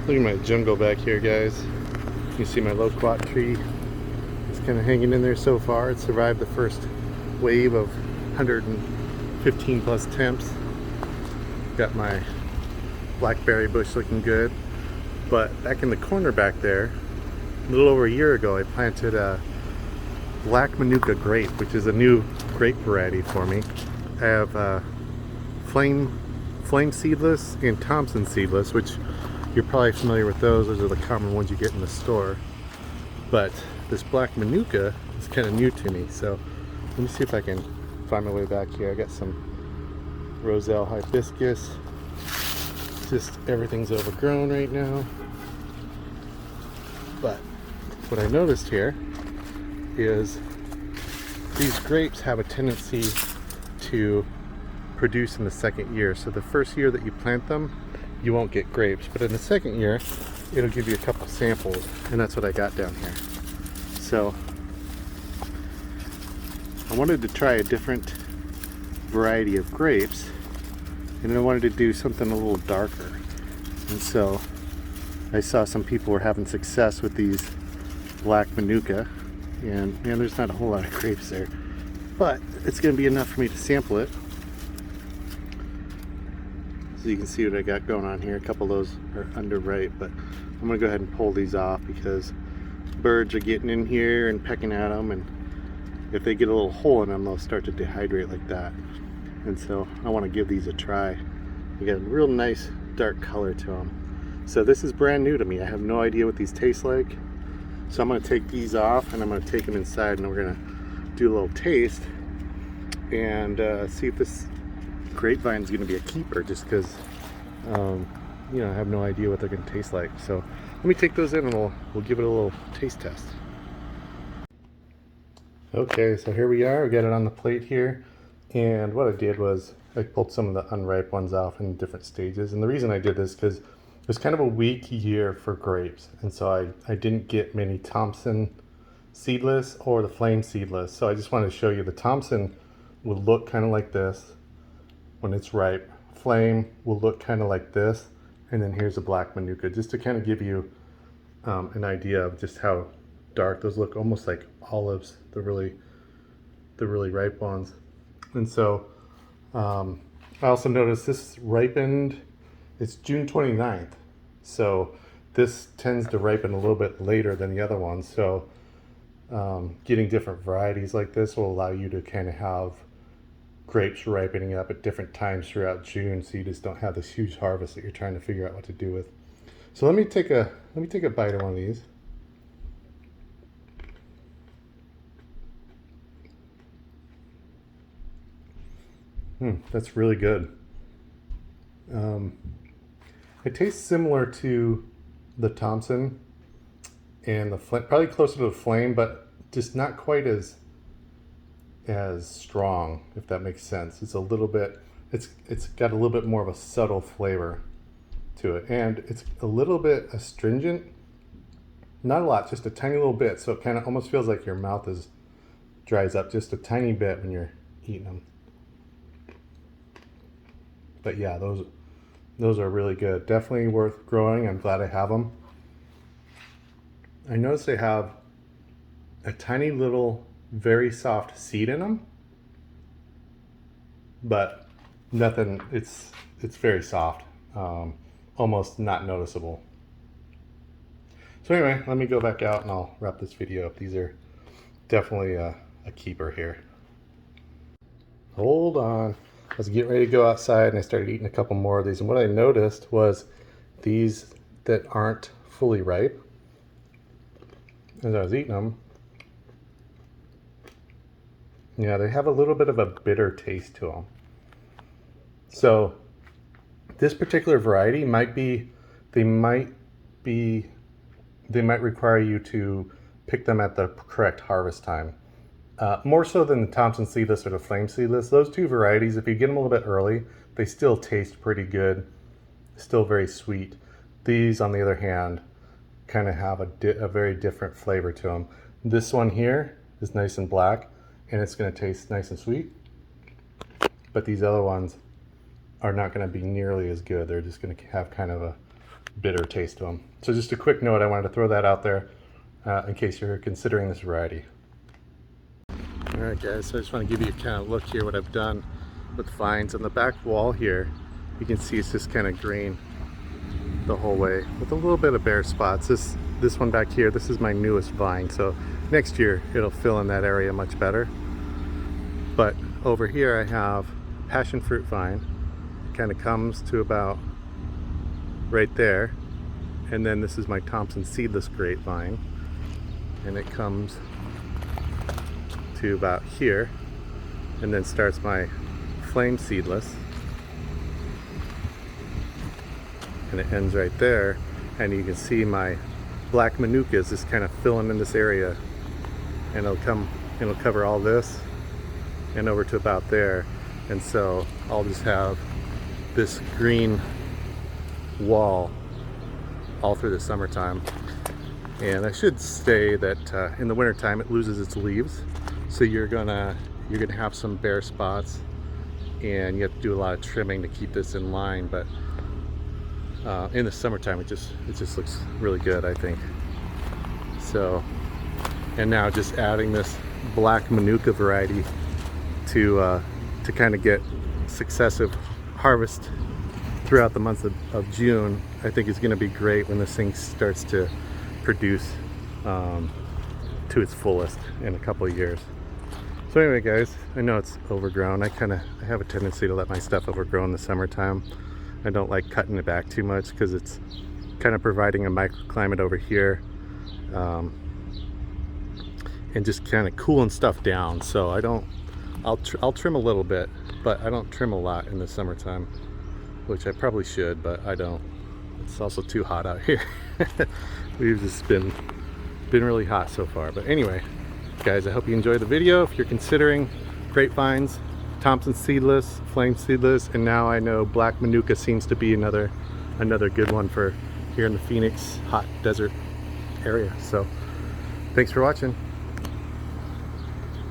Look at my jungle back here, guys. You see my loquat tree. It's kind of hanging in there so far. It survived the first wave of 115 plus temps. Got my blackberry bush looking good. But back in the corner back there, a little over a year ago, I planted a black Monukka grape, which is a new grape variety for me. I have flame seedless and Thompson seedless, which you're probably familiar with those. Those are the common ones you get in the store. But this black Monukka is kind of new to me. So let me see if I can find my way back here. I got some Roselle hibiscus. Just everything's overgrown right now. But what I noticed here is these grapes have a tendency to produce in the second year. So the first year that you plant them, you won't get grapes, but in the second year it'll give you a couple samples, and that's what I got down here. So I wanted to try a different variety of grapes, and I wanted to do something a little darker. And so I saw some people were having success with these black Monukka, and man, there's not a whole lot of grapes there, but it's going to be enough for me to sample it. So you can see what I got going on here. A couple of those are underripe, but I'm going to go ahead and pull these off because birds are getting in here and pecking at them, and if they get a little hole in them, they'll start to dehydrate like that. And so I want to give these a try. They got a real nice dark color to them. So this is brand new to me. I have no idea what these taste like. So I'm going to take these off and I'm going to take them inside, and we're going to do a little taste and see if this grapevine is going to be a keeper, just because you know, I have no idea what they're going to taste like. So let me take those in and we'll give it a little taste test. Okay, so here we are. We got it on the plate here, and what I did was I pulled some of the unripe ones off in different stages. And the reason I did this because it was kind of a weak year for grapes, and so I didn't get many Thompson seedless or the flame seedless. So I just wanted to show you the Thompson will look kind of like this when it's ripe. Flame will look kind of like this, and then here's a black Monukka, just to kind of give you an idea of just how dark those look, almost like olives, the really ripe ones. And so I also noticed this ripened, it's June 29th, so this tends to ripen a little bit later than the other ones. So getting different varieties like this will allow you to kind of have grapes ripening up at different times throughout June, so you just don't have this huge harvest that you're trying to figure out what to do with. So let me take a bite of one of these. That's really good. It tastes similar to the Thompson and the flame, probably closer to the flame, but just not quite as strong, if that makes sense. It's a little bit, it's got a little bit more of a subtle flavor to it, and it's a little bit astringent. Not a lot, just a tiny little bit, so it kind of almost feels like your mouth dries up just a tiny bit when you're eating them. But yeah, those are really good. Definitely worth growing. I'm glad I have them. I notice they have a tiny little, very soft seed in them, but nothing. It's very soft, almost not noticeable. So anyway, let me go back out and I'll wrap this video up. These are definitely a keeper here. Hold on. I was getting ready to go outside and I started eating a couple more of these, and what I noticed was these that aren't fully ripe, as I was eating them, yeah, they have a little bit of a bitter taste to them. So this particular variety they might require you to pick them at the correct harvest time. More so than the Thompson seedless or the flame seedless. Those two varieties, if you get them a little bit early, they still taste pretty good, still very sweet. These, on the other hand, kind of have a very different flavor to them. This one here is nice and black, and it's going to taste nice and sweet. But these other ones are not going to be nearly as good. They're just going to have kind of a bitter taste to them. So just a quick note, I wanted to throw that out there in case you're considering this variety. Alright guys, so I just want to give you a kind of look here what I've done with vines. On the back wall here, you can see it's just kind of green the whole way with a little bit of bare spots. This one back here, this is my newest vine, so next year it'll fill in that area much better. But over here I have passion fruit vine. It kind of comes to about right there, and then this is my Thompson seedless grapevine, and it comes to about here, and then starts my flame seedless, and it ends right there. And you can see my black manuka is just kind of filling in this area, and it'll cover all this and over to about there. And so I'll just have this green wall all through the summertime. And I should say that in the wintertime it loses its leaves, so you're gonna have some bare spots, and you have to do a lot of trimming to keep this in line. But in the summertime it just looks really good, I think. So, and now just adding this black manuka variety to kind of get successive harvest throughout the month of June, I think is going to be great when this thing starts to produce to its fullest in a couple of years. So anyway guys, I know it's overgrown. I have a tendency to let my stuff overgrow in the summertime. I don't like cutting it back too much because it's kind of providing a microclimate over here, and just kind of cooling stuff down. So I'll trim a little bit, but I don't trim a lot in the summertime, which I probably should, but I don't. It's also too hot out here. We've just been really hot so far. But anyway guys, I hope you enjoyed the video. If you're considering grapevines, Thompson seedless, flame seedless, and now I know black manuka seems to be another good one for here in the Phoenix hot desert area. So thanks for watching.